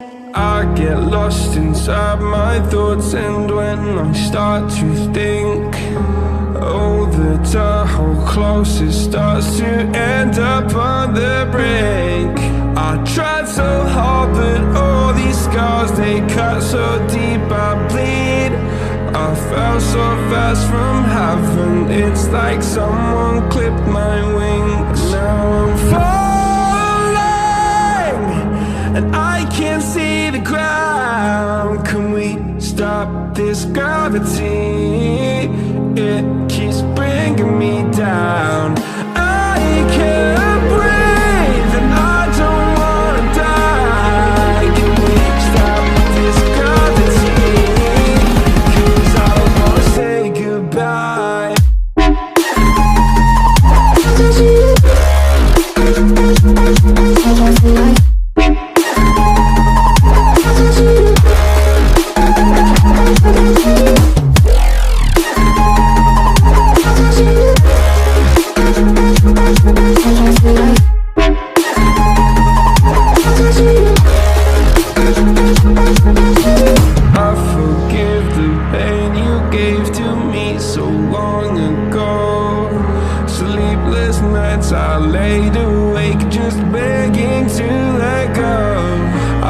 I get lost inside my thoughts, and when I start to think, oh, the Tahoe closest starts to end up on the brink. I tried so hard, but all these scars, they cut so deep, I bleed. I fell so fast from heaven, it's like someone clipped my wings. Now I'm falling, and I can't see the ground. Can we stop this gravity? It keeps bringing me down. I can't breathe, and I don't wanna die. Can we stop this gravity? 'Cause I don't wanna say goodbye. I forgive the pain you gave to me so long ago. Sleepless nights I laid awake just begging to let go. I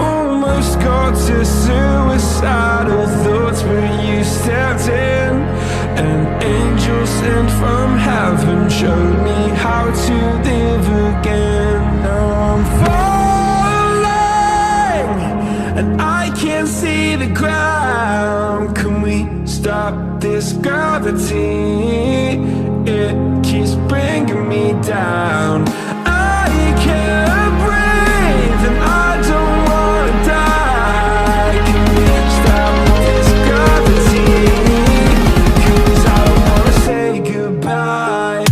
almost got to suicidal thoughts, but you stepped in. An angel sent from heaven showed me how to live again. Now I'm falling, and I can't see the ground. Can we stop this gravity? It keeps bringing me down. I can't breathe, and I don't wanna die. Can we stop this gravity? 'Cause I don't wanna say goodbye.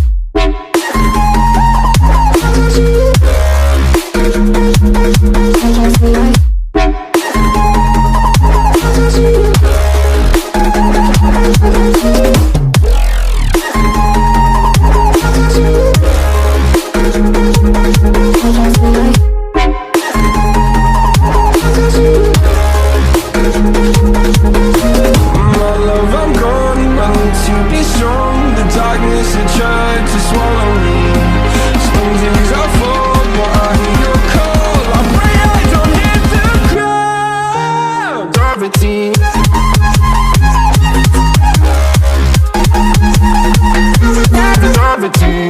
My love, I'm gone, I need to be strong. The darkness had tried to swallow me. Some days I fall, but I hear your call. I pray I don't hit the ground. Gravity. Gravity.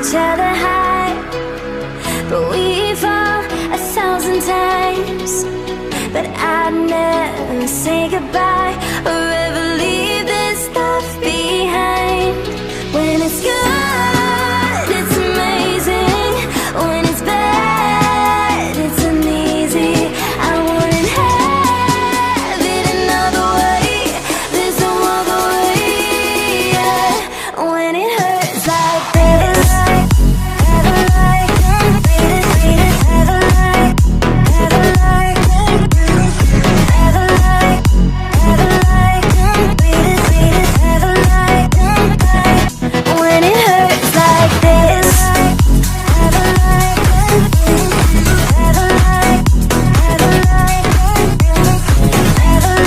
each other high, but we fall 1,000 times. But I'd never say goodbye.